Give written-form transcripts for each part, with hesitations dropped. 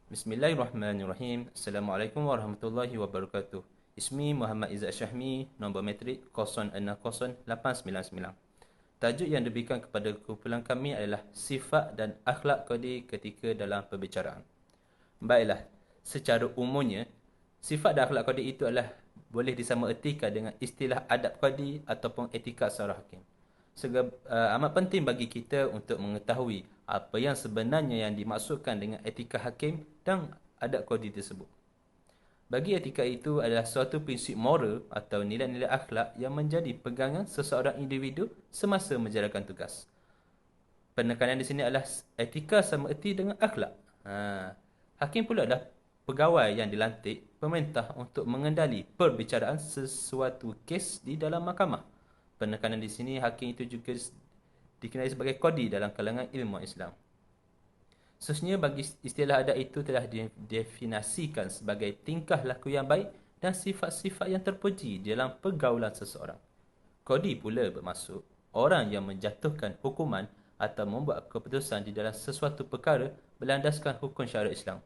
Bismillahirrahmanirrahim. Assalamualaikum warahmatullahi wabarakatuh. Ismi Muhammad Izzat Syahmi, nombor metrik 060899. Tajuk yang diberikan kepada kumpulan kami adalah sifat dan akhlak kodi ketika dalam perbicaraan. Baiklah, secara umumnya, sifat dan akhlak kodi itu adalah boleh disamaertikan dengan istilah adab kodi ataupun etika seorang hakim. Amat penting bagi kita untuk mengetahui apa yang sebenarnya yang dimaksudkan dengan etika hakim dan adab kodi tersebut. Bagi etika itu adalah suatu prinsip moral atau nilai-nilai akhlak yang menjadi pegangan seseorang individu semasa menjalankan tugas. Penekanan di sini adalah etika sama erti dengan akhlak. Hakim pula adalah pegawai yang dilantik pemerintah untuk mengendali perbicaraan sesuatu kes di dalam mahkamah. Penekanan di sini hakim itu juga dikenali sebagai kodi dalam kalangan ilmu Islam. Seterusnya bagi istilah adab itu telah didefinisikan sebagai tingkah laku yang baik dan sifat-sifat yang terpuji dalam pergaulan seseorang. Kodi pula bermaksud orang yang menjatuhkan hukuman atau membuat keputusan di dalam sesuatu perkara berlandaskan hukum syariat Islam.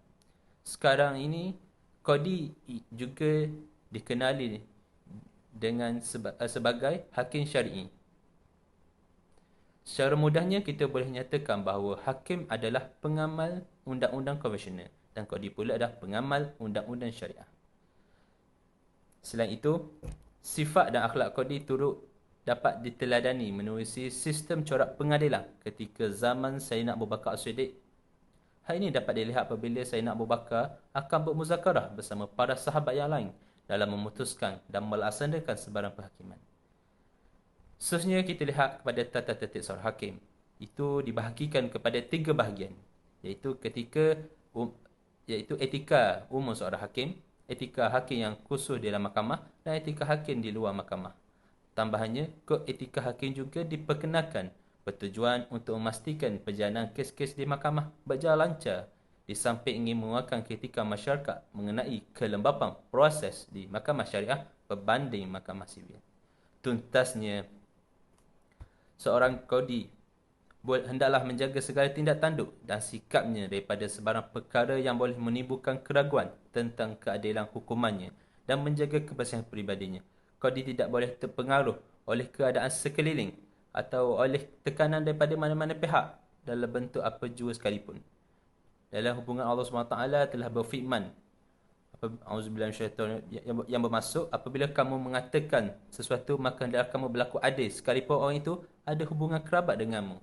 Sekarang ini, kodi juga dikenali dengan sebagai hakim syar'i. Secara mudahnya, kita boleh nyatakan bahawa hakim adalah pengamal undang-undang konvensional dan kodi pula adalah pengamal undang-undang syariah. Selain itu, sifat dan akhlak kodi turut dapat diteladani menerusi sistem corak pengadilan ketika zaman Sayyidina Abu Bakar As-Siddiq. Hal ini dapat dilihat apabila Sayyidina Abu Bakar akan bermuzakarah bersama para sahabat yang lain dalam memutuskan dan melaksanakan sebarang perhakiman. Seterusnya kita lihat kepada tata tertib seorang hakim. Itu dibahagikan kepada 3 bahagian, iaitu iaitu etika umum seorang hakim, etika hakim yang khusus di dalam mahkamah dan etika hakim di luar mahkamah. Tambahannya, kod etika hakim juga diperkenalkan bertujuan untuk memastikan perjalanan kes-kes di mahkamah berjalan lancar di samping ingin mengeluarkan kritikan masyarakat mengenai kelembapan proses di mahkamah syariah berbanding mahkamah sivil. Tuntasnya, seorang kodi hendaklah menjaga segala tindak tanduk dan sikapnya daripada sebarang perkara yang boleh menimbulkan keraguan tentang keadilan hukumannya dan menjaga kebersihan peribadinya. Kodi tidak boleh terpengaruh oleh keadaan sekeliling atau oleh tekanan daripada mana-mana pihak dalam bentuk apa jua sekalipun. Dalam hubungan Allah SWT telah berfirman, Auzubillahi minasyaitonir yang bermaksud apabila kamu mengatakan sesuatu maka hendaklah kamu berlaku adil sekalipun orang itu ada hubungan kerabat denganmu.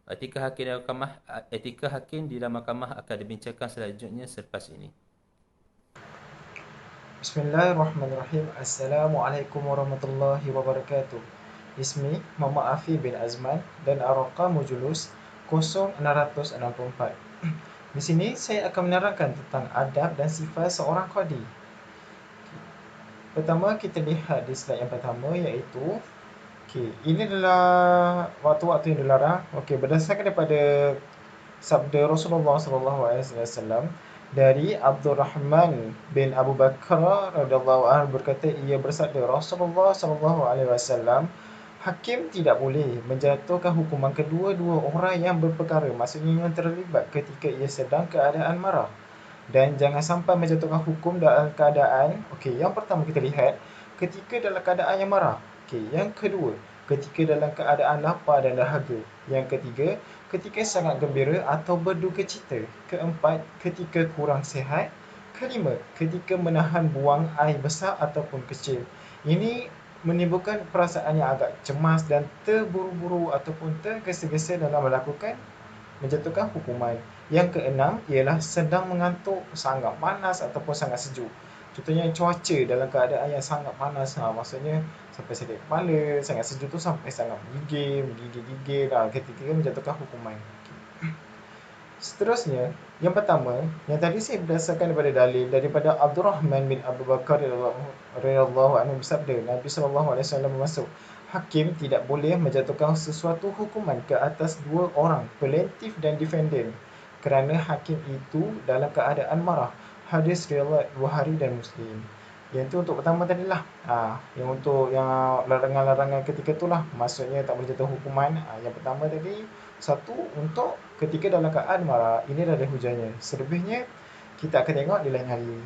Etika hakim di dalam mahkamah akan dibincangkan selanjutnya selepas ini. Bismillahirrahmanirrahim. Assalamualaikum warahmatullahi wabarakatuh. Ismi Muhammad Afi bin Azman dan Araqamu Julus 0664. Di sini saya akan menerangkan tentang adab dan sifat seorang qadi. Pertama, kita lihat di slide yang pertama iaitu ini adalah waktu-waktu yang dilarang. Berdasarkan daripada sabda Rasulullah SAW dari Abdul Rahman bin Abu Bakar radhiyallahu anhu berkata, ia bersabda, Rasulullah SAW, hakim tidak boleh menjatuhkan hukuman kedua-dua orang yang berperkara, maksudnya yang terlibat ketika ia sedang keadaan marah, dan jangan sampai menjatuhkan hukum dalam keadaan yang pertama kita lihat ketika dalam keadaan yang marah, yang kedua ketika dalam keadaan lapar dan dahaga, yang ketiga ketika sangat gembira atau berduka cita, keempat ketika kurang sihat, kelima ketika menahan buang air besar ataupun kecil. Ini menimbulkan perasaan yang agak cemas dan terburu-buru ataupun tergesa-gesa dalam menjatuhkan hukuman. Yang keenam ialah sedang mengantuk, sangat panas ataupun sangat sejuk. Contohnya cuaca dalam keadaan yang sangat panas, maksudnya sampai sakit kepala, sangat sejuk tu sampai sangat menggigil ketika menjatuhkan hukuman. Seterusnya, yang pertama, yang tadi saya berdasarkan daripada dalil daripada Abdul Rahman bin Abu Bakar radhiyallahu anhu bersabda, Nabi SAW bermaksud, hakim tidak boleh menjatuhkan sesuatu hukuman ke atas dua orang, plaintiff dan defendant, kerana hakim itu dalam keadaan marah. Hadis riwayat Bukhari dan Muslim. Yang itu untuk pertama tadilah. Yang untuk yang larangan-larangan ketika itulah, maksudnya tak boleh jatuh hukuman. Yang pertama tadi, satu untuk ketika dalam keadaan marah, ini adalah hujannya. Selebihnya kita akan tengok di lain hari.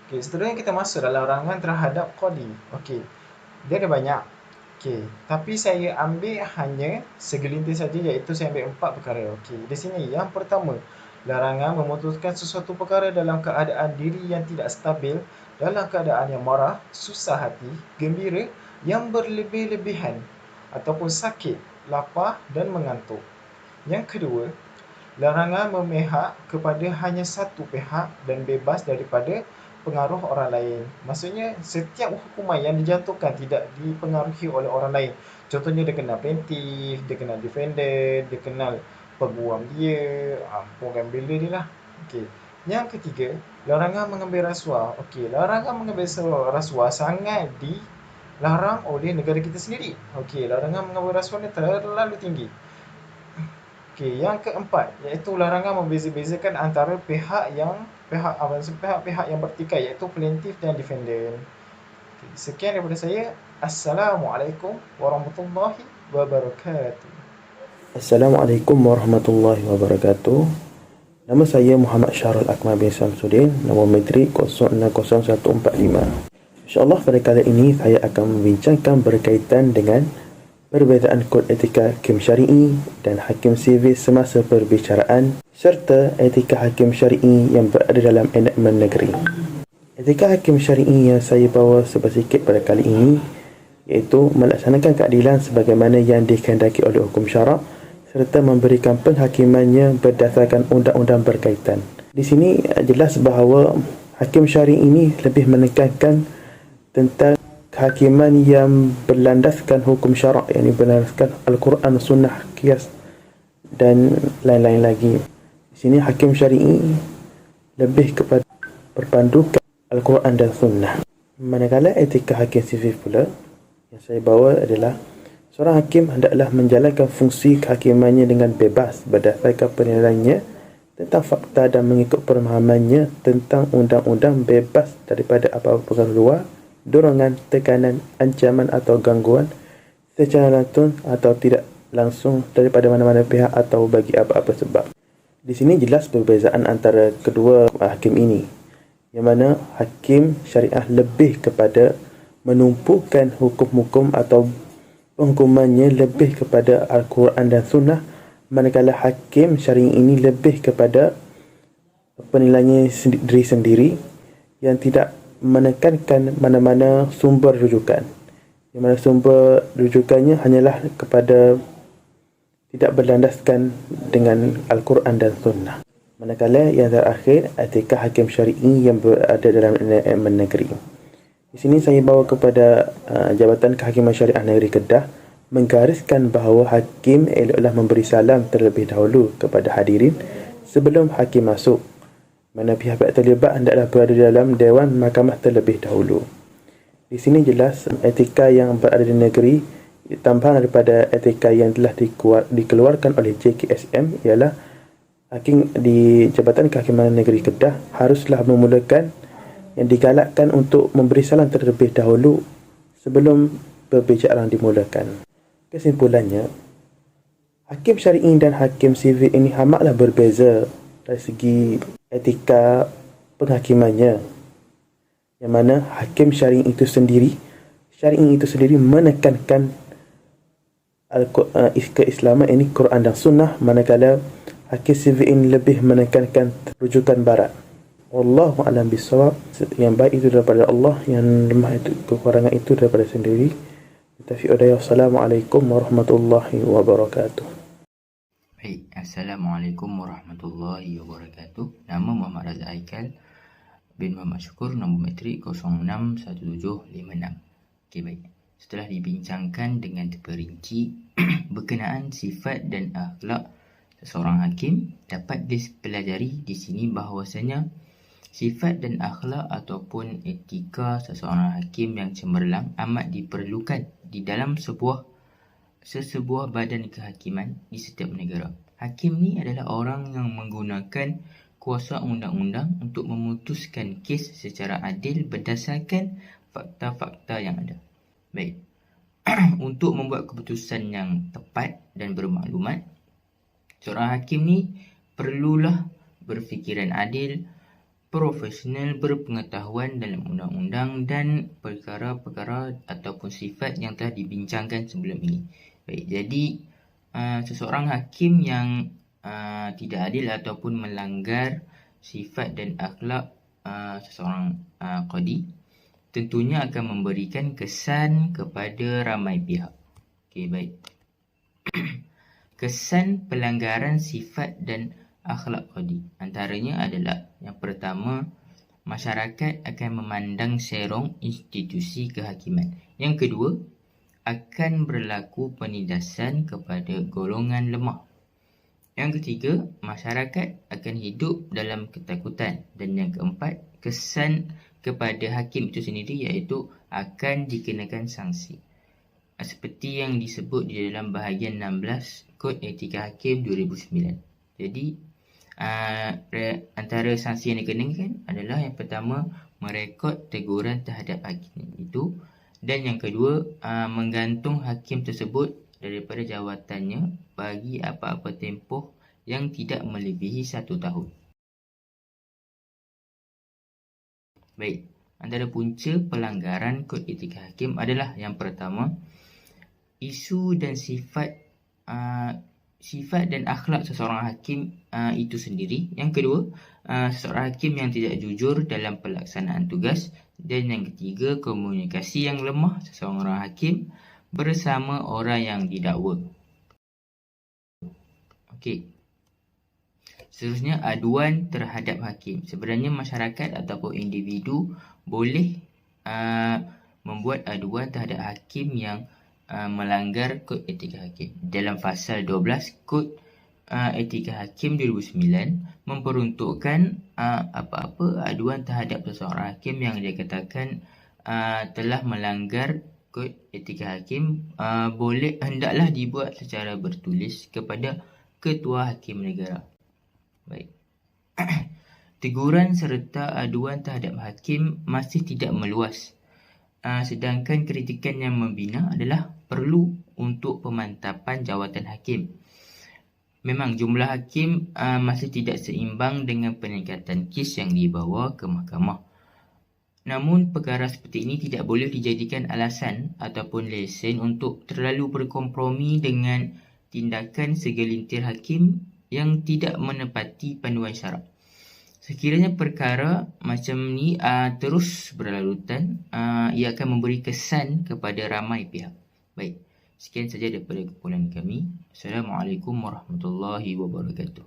Okey, seterusnya kita masuk dalam larangan terhadap qadi. Okey, dia ada banyak. Okey, tapi saya ambil hanya segelintir saja, iaitu saya ambil 4 perkara. Okey, di sini yang pertama, larangan memutuskan sesuatu perkara dalam keadaan diri yang tidak stabil, dalam keadaan yang marah, susah hati, gembira, yang berlebih-lebihan ataupun sakit, lapar dan mengantuk. Yang kedua, larangan memihak kepada hanya satu pihak dan bebas daripada pengaruh orang lain. Maksudnya, setiap hukuman yang dijatuhkan tidak dipengaruhi oleh orang lain. Contohnya, dia kenal plaintiff, dia kenal defendant, dia kenal peguam dia, program builder dia lah. Okey. Yang ketiga, larangan mengambil rasuah. Okey, larangan mengambil rasuah sangat dilarang oleh negara kita sendiri. Okey, larangan mengambil rasuah ni terlalu tinggi. Okey, yang keempat, iaitu larangan membeza-bezakan antara pihak yang bertikai, iaitu plaintiff dan defendant. Okey, sekian daripada saya. Assalamualaikum warahmatullahi wabarakatuh. Assalamualaikum warahmatullahi wabarakatuh. Nama saya Muhammad Syahrul Akmal bin Samsudin, nombor metrik 060145. InsyaAllah pada kali ini saya akan membincangkan berkaitan dengan perbezaan kod etika hakim syar'i dan hakim sivil semasa perbicaraan serta etika hakim syar'i yang berada dalam enakmen negeri. Etika hakim syar'i yang saya bawa sedikit pada kali ini iaitu melaksanakan keadilan sebagaimana yang dikehendaki oleh hukum syarak serta memberikan penghakimannya berdasarkan undang-undang berkaitan. Di sini jelas bahawa hakim syar'i ini lebih menekankan tentang kehakiman yang berlandaskan hukum syarak, yang berlandaskan Al-Quran, Sunnah, Qiyas dan lain-lain lagi. Di sini hakim syar'i lebih kepada berpandukan Al-Quran dan Sunnah. Manakala etika hakim sivil pula yang saya bawa adalah seorang hakim hendaklah menjalankan fungsi kehakimannya dengan bebas berdasarkan penilaiannya tentang fakta dan mengikut pemahamannya tentang undang-undang, bebas daripada apa-apa pengaruh luar, dorongan, tekanan, ancaman atau gangguan secara langsung atau tidak langsung daripada mana-mana pihak atau bagi apa-apa sebab. Di sini jelas perbezaan antara kedua hakim ini, yang mana hakim syariah lebih kepada menumpukan hukum-hukum atau penghukumannya lebih kepada Al-Quran dan Sunnah, manakala hakim syar'i ini lebih kepada penilaiannya diri sendiri yang tidak menekankan mana-mana sumber rujukan, yang mana sumber rujukannya hanyalah kepada tidak berlandaskan dengan Al-Quran dan Sunnah. Manakala yang terakhir, etika hakim syar'i yang berada dalam enakmen negeri. Di sini saya bawa kepada Jabatan Kehakiman Syariah Negeri Kedah menggariskan bahawa hakim eloklah memberi salam terlebih dahulu kepada hadirin sebelum hakim masuk, mana pihak-pihak terlibat hendaklah berada dalam Dewan Mahkamah terlebih dahulu. Di sini jelas etika yang berada di negeri tambahan daripada etika yang telah dikeluarkan oleh JKSM ialah hakim di Jabatan Kehakiman Negeri Kedah haruslah memulakan yang digalakkan untuk memberi salam terlebih dahulu sebelum perbicaraan dimulakan. Kesimpulannya, hakim syar'i dan hakim sivil ini amatlah berbeza dari segi etika penghakimannya, yang mana hakim syar'i itu sendiri menekankan keislaman ini Quran dan Sunnah, manakala hakim sivil ini lebih menekankan rujukan barat. Wallahu a'lam bissawab. Yang baik itu daripada Allah, yang lemah itu kekurangan itu daripada sendiri. Taufiq hidayah. Assalamualaikum warahmatullahi wabarakatuh. Baik, Assalamualaikum warahmatullahi wabarakatuh. Nama Muhammad Razak Aikal bin Muhammad Syukur, nombor metrik 061756. Okey, baik. Setelah dibincangkan dengan terperinci berkenaan sifat dan akhlak seseorang hakim, dapat dipelajari di sini bahawasanya sifat dan akhlak ataupun etika seseorang hakim yang cemerlang amat diperlukan di dalam sesebuah badan kehakiman di setiap negara. Hakim ni adalah orang yang menggunakan kuasa undang-undang untuk memutuskan kes secara adil berdasarkan fakta-fakta yang ada. Baik. Untuk membuat keputusan yang tepat dan bermaklumat, Seorang hakim ni perlulah berfikiran adil, profesional, berpengetahuan dalam undang-undang dan perkara-perkara ataupun sifat yang telah dibincangkan sebelum ini. Baik, jadi seseorang hakim yang tidak adil ataupun melanggar sifat dan akhlak seseorang qadi tentunya akan memberikan kesan kepada ramai pihak. Okey, baik. Kesan pelanggaran sifat dan akhlak qadi antaranya adalah yang pertama, masyarakat akan memandang serong institusi kehakiman. Yang kedua, akan berlaku penindasan kepada golongan lemah. Yang ketiga, masyarakat akan hidup dalam ketakutan. Dan yang keempat, kesan kepada hakim itu sendiri iaitu akan dikenakan sanksi. Seperti yang disebut di dalam bahagian 16 Kod Etika Hakim 2009. Jadi, antara sanksi yang dikenakan adalah yang pertama, merekod teguran terhadap hakim itu. Dan yang kedua, menggantung hakim tersebut daripada jawatannya bagi apa-apa tempoh yang tidak melebihi 1 tahun. Baik, antara punca pelanggaran Kod Etika Hakim adalah yang pertama, isu dan sifat dan akhlak seseorang hakim itu sendiri. Yang kedua, seseorang hakim yang tidak jujur dalam pelaksanaan tugas. Dan yang ketiga, komunikasi yang lemah seseorang hakim bersama orang yang didakwa. Okey. Seterusnya, aduan terhadap hakim. Sebenarnya masyarakat ataupun individu boleh membuat aduan terhadap hakim yang melanggar Kod Etika Hakim. Dalam pasal 12 Kod Etika Hakim 2009 memperuntukkan apa-apa aduan terhadap seseorang hakim yang dia katakan telah melanggar Kod Etika Hakim hendaklah dibuat secara bertulis kepada Ketua Hakim Negara. Baik. Teguran serta aduan terhadap hakim masih tidak meluas. Sedangkan kritikan yang membina adalah perlu untuk pemantapan jawatan hakim. Memang jumlah hakim masih tidak seimbang dengan peningkatan kes yang dibawa ke mahkamah. Namun perkara seperti ini tidak boleh dijadikan alasan ataupun lesen untuk terlalu berkompromi dengan tindakan segelintir hakim yang tidak menepati panduan syarak. Sekiranya perkara macam ni terus berlarutan, ia akan memberi kesan kepada ramai pihak. Baik, sekian saja daripada kumpulan kami. Assalamualaikum warahmatullahi wabarakatuh.